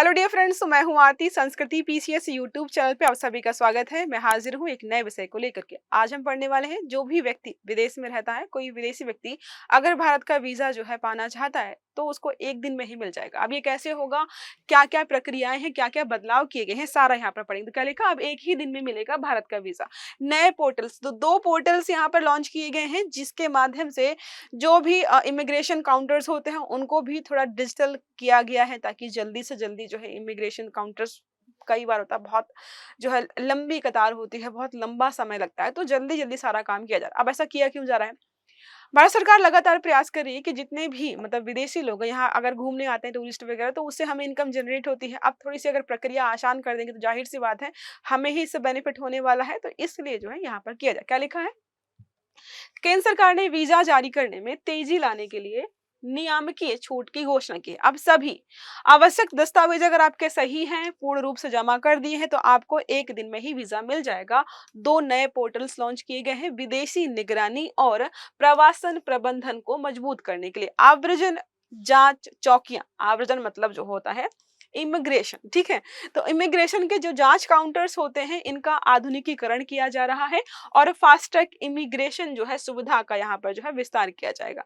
Hello dear friends, तो मैं हूं आरती। संस्कृति पीसीएस यूट्यूब चैनल पे आप सभी का स्वागत है। मैं हाजिर हूं एक नए विषय को लेकर के। आज हम पढ़ने वाले हैं, जो भी व्यक्ति विदेश में रहता है, कोई विदेशी व्यक्ति अगर भारत का वीजा जो है पाना चाहता है तो उसको एक दिन में ही मिल जाएगा। अब ये कैसे होगा, क्या क्या प्रक्रियाएं हैं, क्या क्या बदलाव किए गए हैं, सारा यहाँ पर पढ़ेंगे। तो क्या लिखा, अब एक ही दिन में मिलेगा भारत का वीजा। नए पोर्टल्स, तो दो पोर्टल्स यहाँ पर लॉन्च किए गए हैं, जिसके माध्यम से जो भी इमिग्रेशन काउंटर्स होते हैं उनको भी थोड़ा डिजिटल किया गया है, ताकि जल्दी से जल्दी जो है इमिग्रेशन काउंटर्स, कई बार होता है बहुत जो है लंबी कतार होती है, बहुत लंबा समय लगता है, तो जल्दी जल्दी सारा काम किया जा रहा है। अब ऐसा किया क्यों जा रहा है? भारत सरकार लगातार प्रयास कर रही है कि जितने भी मतलब विदेशी लोग यहाँ अगर घूमने आते हैं, टूरिस्ट वगैरह, तो उससे हमें इनकम जनरेट होती है। अब थोड़ी सी अगर प्रक्रिया आसान कर देंगे तो जाहिर सी बात है हमें ही इससे बेनिफिट होने वाला है। तो इसलिए जो है यहाँ पर किया जाए। क्या लिखा है, केंद्र सरकार ने वीजा जारी करने में तेजी लाने के लिए नियामकीय छूट की घोषणा की है। अब सभी आवश्यक दस्तावेज अगर आपके सही हैं, पूर्ण रूप से जमा कर दिए हैं, तो आपको एक दिन में ही वीजा मिल जाएगा। दो नए पोर्टल्स लॉन्च किए गए हैं विदेशी निगरानी और प्रवासन प्रबंधन को मजबूत करने के लिए। आव्रजन जांच चौकियां, आव्रजन मतलब जो होता है इमिग्रेशन, ठीक है। तो इमिग्रेशन के जो जांच काउंटर्स होते हैं, इनका आधुनिकीकरण किया जा रहा है और फास्ट ट्रैक इमिग्रेशन जो है सुविधा का यहाँ पर जो है विस्तार किया जाएगा।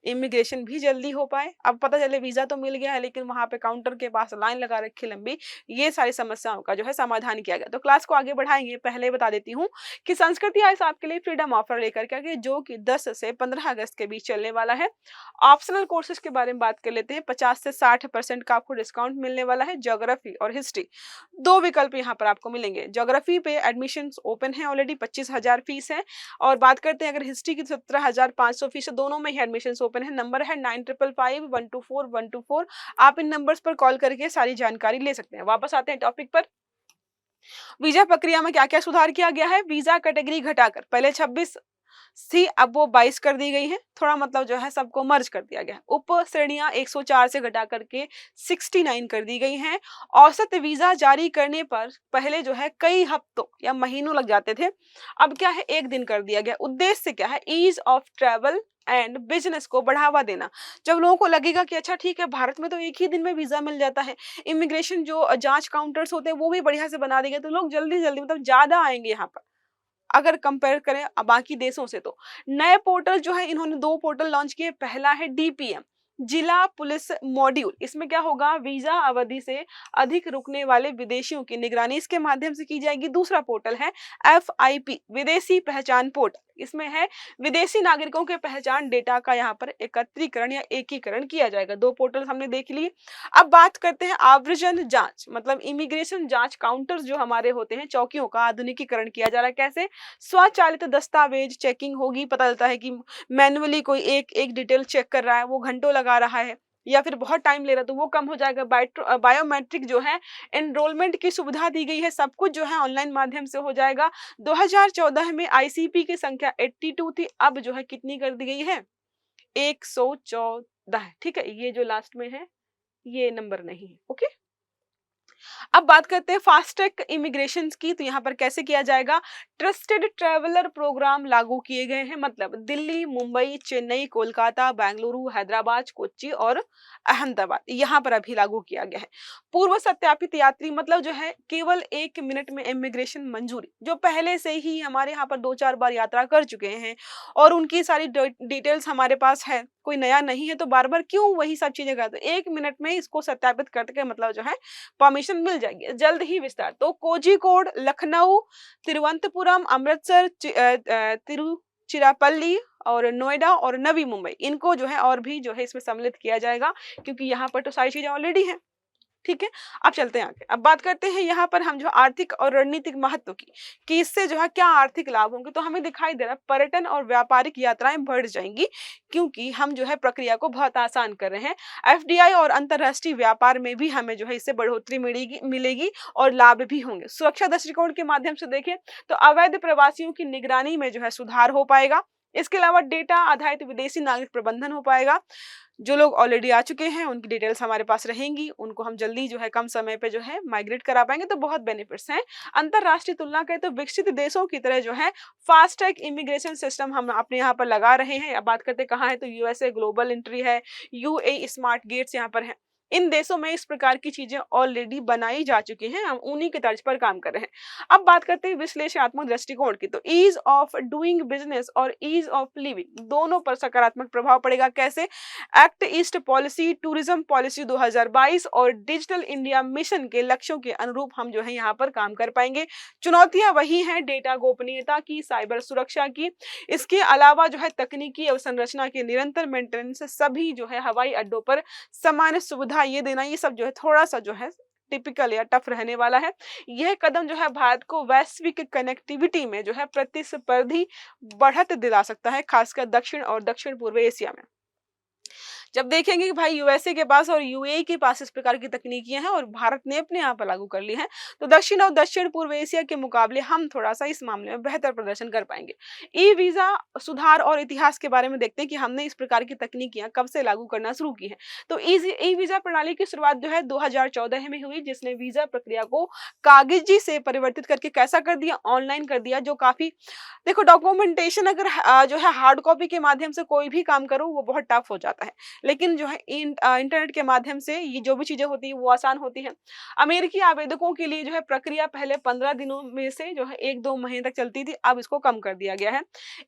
इमिग्रेशन भी जल्दी हो पाए। अब पता चले वीजा तो मिल गया है, लेकिन वहां पे काउंटर के पास लाइन लगा रखी लंबी, ये सारी समस्याओं का जो है समाधान किया गया। तो क्लास को आगे बढ़ाएंगे, पहले बता देती हूँ कि संस्कृति आज आपके लिए फ्रीडम ऑफर लेकर के आ गई, जो कि 10 से 15 अगस्त के बीच चलने वाला है। ऑप्शनल कोर्सेज के बारे में बात कर लेते हैं। 50 से 60% का आपको डिस्काउंट मिलने वाला है। ज्योग्राफी और हिस्ट्री, दो विकल्प यहाँ पर आपको मिलेंगे। ज्योग्राफी पे एडमिशन ओपन है ऑलरेडी, 25,000 फीस है। और बात करते हैं अगर हिस्ट्री की, 17,500 फीस है। दोनों में ही एडमिशन ओपन है। नंबर है 9555124124। आप इन नंबर्स पर कॉल करके सारी जानकारी ले सकते हैं। वापस आते हैं टॉपिक पर। वीजा प्रक्रिया में क्या क्या सुधार किया गया है? वीजा कैटेगरी घटाकर पहले 26 सी, अब वो 22 कर दी गई है। थोड़ा मतलब जो है सबको मर्ज कर दिया गया। उप श्रेणियां 104 से घटा करके 69 कर दी गई हैं। औसत वीजा जारी करने पर पहले जो है कई हफ्तों या महीनों लग जाते थे, अब क्या है एक दिन कर दिया गया। उद्देश्य क्या है? Ease of travel and business को बढ़ावा देना। जब लोगों को लगेगा कि अच्छा ठीक है, भारत में तो एक ही दिन में वीजा मिल जाता है, इमिग्रेशन जो जांच काउंटर्स होते हैं वो भी बढ़िया से बना देंगे, तो लोग जल्दी जल्दी मतलब ज्यादा आएंगे यहाँ पर अगर कंपेयर करें बाकी देशों से। तो नए पोर्टल जो है, इन्होंने दो पोर्टल लॉन्च किए। पहला है डीपीएम, जिला पुलिस मॉड्यूल। इसमें क्या होगा, वीजा अवधि से अधिक रुकने वाले विदेशियों की निगरानी इसके माध्यम से की जाएगी। दूसरा पोर्टल है एफआईपी, विदेशी पहचान पोर्टल। इसमें है विदेशी नागरिकों के पहचान डेटा का यहाँ पर एकत्रीकरण या एकीकरण किया जाएगा। दो पोर्टल हमने देख लिए। अब बात करते हैं आव्रजन जांच, मतलब इमिग्रेशन जांच काउंटर्स जो हमारे होते हैं, चौकियों का आधुनिकीकरण किया जा रहा है। कैसे? स्वचालित दस्तावेज चेकिंग होगी। पता चलता है कि मैन्युअली कोई एक एक डिटेल चेक कर रहा है, वो घंटों लगा रहा है या फिर बहुत टाइम ले रहा है, तो वो कम हो जाएगा। बायोमेट्रिक जो है एनरोलमेंट की सुविधा दी गई है, सब कुछ जो है ऑनलाइन माध्यम से हो जाएगा। 2014 में आईसीपी की संख्या 82 थी, अब जो है कितनी कर दी गई है? 114 है, ठीक है। ये जो लास्ट में है ये नंबर नहीं है, ओके। अब बात करते हैं फास्ट ट्रैक इमिग्रेशन की। तो यहाँ पर कैसे किया जाएगा? ट्रस्टेड ट्रैवलर प्रोग्राम लागू किए गए हैं, मतलब दिल्ली, मुंबई, चेन्नई, कोलकाता, बेंगलुरु, हैदराबाद, कोच्चि और अहमदाबाद, यहाँ पर अभी लागू किया गया है। पूर्व सत्यापित यात्री, मतलब जो है केवल 1 मिनट में इमिग्रेशन मंजूरी, जो पहले से ही हमारे यहाँ पर 2-4 बार यात्रा कर चुके हैं और उनकी सारी डिटेल्स हमारे पास है, कोई नया नहीं है, तो बार बार क्यों वही सब चीजें करते? 1 मिनट में इसको सत्यापित करके मतलब जो है परमिशन मिल जाएगी। जल्द ही विस्तार। तो कोझिकोड, लखनऊ, तिरुवनंतपुरम, अमृतसर, तिरुचिरापल्ली और नोएडा और नवी मुंबई, इनको जो है और भी जो है इसमें सम्मिलित किया जाएगा, क्योंकि यहाँ पर तो सारी चीजें ऑलरेडी हैं, ठीक है। अब चलते हैं आगे। अब बात करते हैं यहाँ पर हम जो आर्थिक और रणनीतिक महत्व की, कि इससे जो है क्या आर्थिक लाभ होंगे। तो हमें दिखाई दे रहा है पर्यटन और व्यापारिक यात्राएं बढ़ जाएंगी, क्योंकि हम जो है प्रक्रिया को बहुत आसान कर रहे हैं। एफडीआई और अंतरराष्ट्रीय व्यापार में भी हमें जो है इससे बढ़ोतरी मिलेगी और लाभ भी होंगे। सुरक्षा दृष्टिकोण के माध्यम से देखें तो अवैध प्रवासियों की निगरानी में जो है सुधार हो पाएगा। इसके अलावा डेटा आधारित विदेशी नागरिक प्रबंधन हो पाएगा। जो लोग ऑलरेडी आ चुके हैं उनकी डिटेल्स हमारे पास रहेंगी, उनको हम जल्दी जो है कम समय पे जो है माइग्रेट करा पाएंगे, तो बहुत बेनिफिट्स हैं। अंतरराष्ट्रीय तुलना करें तो विकसित देशों की तरह जो है फास्ट ट्रैक इमिग्रेशन सिस्टम हम अपने यहाँ पर लगा रहे हैं। अब बात करते कहाँ है, तो यूएसए ग्लोबल एंट्री है, यूएई स्मार्ट गेट्स यहाँ पर है। इन देशों में इस प्रकार की चीजें ऑलरेडी बनाई जा चुकी हैं, हम उन्हीं के तर्ज पर काम कर रहे हैं। अब बात करते हैं विश्लेषणात्मक दृष्टिकोण की, तो ईज ऑफ डूइंग बिजनेस और ईज ऑफ लिविंग दोनों पर सकारात्मक प्रभाव पड़ेगा। कैसे? Act east policy, tourism policy 2022 और डिजिटल इंडिया मिशन के लक्ष्यों के अनुरूप हम जो है यहाँ पर काम कर पाएंगे। चुनौतियां वही हैं, डेटा गोपनीयता की, साइबर सुरक्षा की, इसके अलावा जो है तकनीकी अवसंरचना के निरंतर मेंटेनेंस, सभी जो है हवाई अड्डों पर सामान्य सुविधा ये देना, ये सब जो है थोड़ा-सा जो है टिपिकल या टफ रहने वाला है। यह कदम जो है भारत को वैश्विक कनेक्टिविटी में जो है प्रतिस्पर्धी बढ़त दिला सकता है, खासकर दक्षिण और दक्षिण पूर्व एशिया में। जब देखेंगे कि भाई यूएसए के पास और यूएई के पास इस प्रकार की तकनीकियां हैं और भारत ने अपने यहाँ पर लागू कर ली हैं, तो दक्षिण और दक्षिण पूर्व एशिया के मुकाबले हम थोड़ा सा इस मामले में बेहतर प्रदर्शन कर पाएंगे। ई वीजा सुधार और इतिहास के बारे में देखते हैं कि हमने इस प्रकार की तकनीकियां कब से लागू करना शुरू की है। तो ई वीजा प्रणाली की शुरुआत जो है 2014 में हुई, जिसने वीजा प्रक्रिया को कागजी से परिवर्तित करके कैसा कर दिया, ऑनलाइन कर दिया। जो काफी, देखो डॉक्यूमेंटेशन अगर जो है हार्ड कॉपी के माध्यम से कोई भी काम करो वो बहुत टफ हो जाता है, लेकिन जो है इंटरनेट के माध्यम से ये जो भी चीजें होती है वो आसान होती है। अमेरिकी आवेदकों के लिए जो है प्रक्रिया पहले 15 दिनों में से जो है 1-2 महीने तक चलती थी, अब इसको कम कर दिया गया है।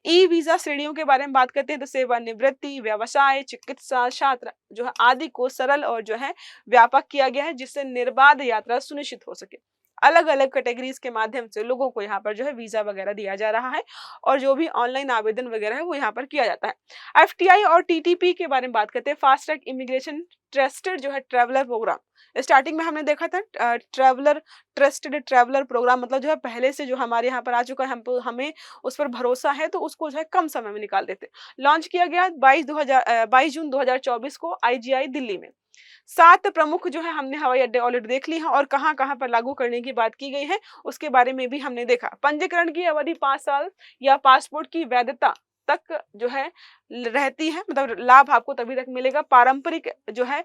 ई वीजा श्रेणियों के बारे में बात करते हैं तो सेवानिवृत्ति, व्यवसाय, चिकित्सा, छात्र जो है आदि को सरल और जो है व्यापक किया गया है, जिससे निर्बाध यात्रा सुनिश्चित हो सके। अलग अलग कैटेगरीज के माध्यम से लोगों को यहाँ पर जो है वीजा वगैरह दिया जा रहा है, और जो भी ऑनलाइन आवेदन वगैरह है वो यहाँ पर किया जाता है। एफटीआई और टीटीपी के बारे में बात करते हैं, फास्ट ट्रैक इमिग्रेशन ट्रस्टेड जो है ट्रैवलर प्रोग्राम। स्टार्टिंग में हमने देखा था ट्रैवलर ट्रस्टेड ट्रैवलर प्रोग्राम, मतलब जो है पहले से जो हमारे यहाँ पर आ चुका है, हमें उस पर भरोसा है, तो उसको जो है कम समय में निकाल देते। लॉन्च किया गया 22 जून 2024 को आईजीआई दिल्ली में। 7 प्रमुख जो है हमने हवाई अड्डे ऑलरेडी देख ली हैं, और कहाँ-कहाँ पर लागू करने की बात की गई है उसके बारे में भी हमने देखा। पंजीकरण की अवधि 5 साल या पासपोर्ट की वैधता तक जो है रहती है, मतलब लाभ आपको तभी तक मिलेगा। पारंपरिक जो है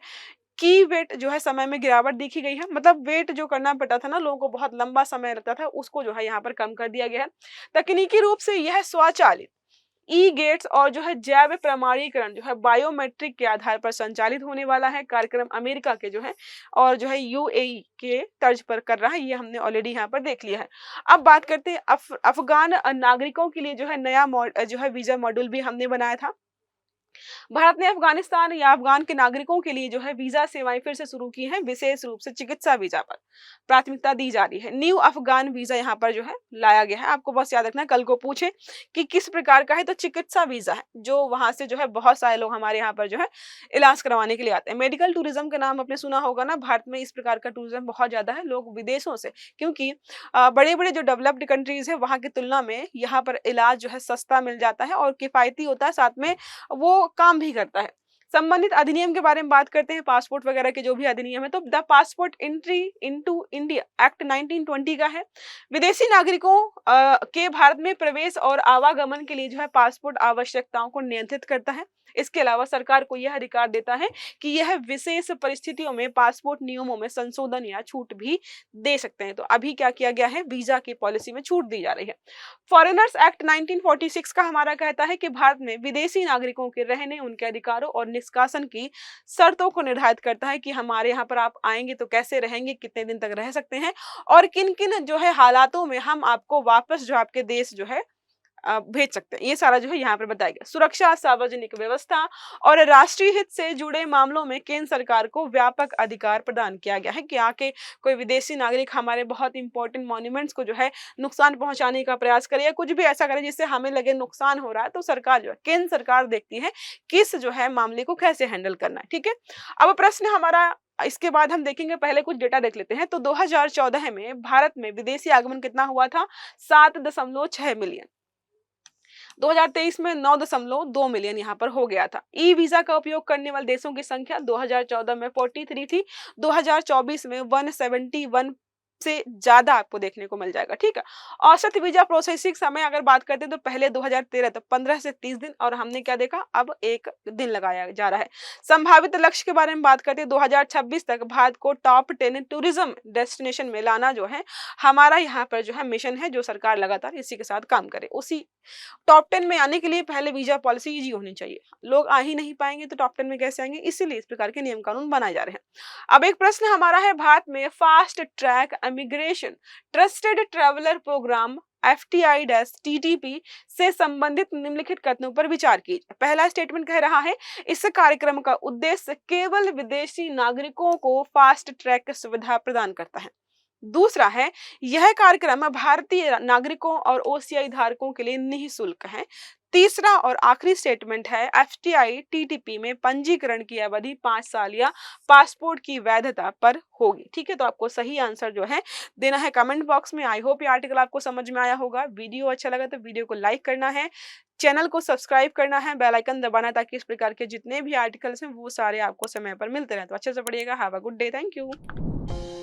की वेट जो है समय में गिरावट देखी गई है, मतलब वेट जो करना पड़ता था ना लोगों को, बहुत लंबा समय लगता था, उसको जो है यहाँ पर कम कर दिया गया है। तकनीकी रूप से यह स्वचालित ई गेट्स और जो है जैव प्रमाणीकरण जो है बायोमेट्रिक के आधार पर संचालित होने वाला है। कार्यक्रम अमेरिका के जो है और जो है यूएई के तर्ज पर कर रहा है, ये हमने ऑलरेडी यहाँ पर देख लिया है। अब बात करते हैं अफगान नागरिकों के लिए जो है नया जो है वीजा मॉड्यूल भी हमने बनाया था। भारत ने अफगानिस्तान या अफगान के नागरिकों के लिए जो है वीजा सेवाएं फिर से शुरू की हैं, विशेष रूप से चिकित्सा वीजा पर प्राथमिकता दी जा रही है। न्यू अफगान वीजा यहाँ पर जो है लाया गया है। आपको बस याद रखना है, कल को पूछे कि किस प्रकार का है, तो चिकित्सा वीजा है, जो वहां से जो है बहुत सारे लोग हमारे यहाँ पर जो है इलाज करवाने के लिए आते हैं। मेडिकल टूरिज्म का नाम आपने सुना होगा ना, भारत में इस प्रकार का टूरिज्म बहुत ज्यादा है। लोग विदेशों से, क्योंकि बड़े बड़े जो डेवलप्ड कंट्रीज है वहां की तुलना में यहाँ पर इलाज जो है सस्ता मिल जाता है और किफायती होता है, साथ में वो काम भी करता है। संबंधित अधिनियम के बारे में बात करते हैं, पासपोर्ट वगैरह के जो भी अधिनियम है, तो the passport entry into India act 1920 का है। विदेशी नागरिकों के भारत में प्रवेश और आवागमन के लिए जो है पासपोर्ट आवश्यकताओं को नियंत्रित करता है। इसके अलावा सरकार को यह अधिकार देता है कि यह विशेष परिस्थितियों में पासपोर्ट नियमों में संशोधन या छूट भी दे सकते हैं। तो अभी क्या किया गया है, वीजा की पॉलिसी में छूट दी जा रही है। फॉरेनर्स एक्ट 1946 का हमारा कहता है कि भारत में विदेशी नागरिकों के रहने, उनके अधिकारों और निष्कासन की शर्तों को निर्धारित करता है कि हमारे यहाँ पर आप आएंगे तो कैसे रहेंगे, कितने दिन तक रह सकते हैं, और किन किन जो है हालातों में हम आपको वापस जो आपके देश जो है भेज सकते हैं। ये सारा जो है यहाँ पर बताया गया। सुरक्षा, सार्वजनिक व्यवस्था और राष्ट्रीय हित से जुड़े मामलों में केंद्र सरकार को व्यापक अधिकार प्रदान किया गया है कि आके कोई विदेशी नागरिक हमारे बहुत इंपॉर्टेंट मॉन्यूमेंट्स को जो है नुकसान पहुंचाने का प्रयास करे या कुछ भी ऐसा करे जिससे हमें लगे नुकसान हो रहा है, तो सरकार जो है, केंद्र सरकार देखती है किस जो है मामले को कैसे हैंडल करना है। ठीक है, अब प्रश्न हमारा इसके बाद हम देखेंगे, पहले कुछ डेटा देख लेते हैं। तो 2014 में भारत में विदेशी आगमन कितना हुआ था, 7.6 मिलियन। 2023 में 9.2 मिलियन यहाँ पर हो गया था। ई वीजा का उपयोग करने वाले देशों की संख्या 2014 में 43 थी, 2024 में 171 से ज़्यादा आपको देखने को मिल जाएगा, ठीक है। औसत वीज़ा प्रोसेसिंग समय अगर बात करते हैं तो पहले 2013 तो 15 से 30 दिन और हमने क्या देखा अब 1 दिन लगाया जा रहा है। संभावित लक्ष्य के बारे में बात करते हैं 2026 तक भारत को टॉप 10 टूरिज्म डेस्टिनेशन में लाना जो है हमारा यहाँ पर जो है मिशन है, जो सरकार लगातार इसी के साथ काम करे। उसी टॉप 10 में आने के लिए पहले वीज़ा पॉलिसी ईज़ी होनी चाहिए। लोग आ ही नहीं पाएँगे तो टॉप 10 में कैसे आएँगे? इसीलिए इस प्रकार के नियम कानून बनाए जा रहे हैं। अब एक प्रश्न हमारा है भारत में fast track immigration trusted traveller programme FTI-TTP से संबंधित निम्नलिखित कथनों पर विचार कीजिए। पहला स्टेटमेंट कह रहा है इस कार्यक्रम का उद्देश्य केवल विदेशी नागरिकों को फास्ट ट्रैक सुविधा प्रदान करता है। दूसरा है यह कार्यक्रम भारतीय नागरिकों और OCI धारकों के लिए निःशुल्क है। तीसरा और आखिरी स्टेटमेंट है FTI-TTP में पंजीकरण की अवधि 5 साल या पासपोर्ट की वैधता पर होगी। ठीक है, तो आपको सही आंसर जो है देना है कमेंट बॉक्स में। आई होप ये आर्टिकल आपको समझ में आया होगा। वीडियो अच्छा लगा तो वीडियो को लाइक करना है, चैनल को सब्सक्राइब करना है, बेल आइकन दबाना है ताकि इस प्रकार के जितने भी आर्टिकल्स हैं वो सारे आपको समय पर मिलते रहें। तो अच्छे से पढ़िएगा। Have a good day. Thank you.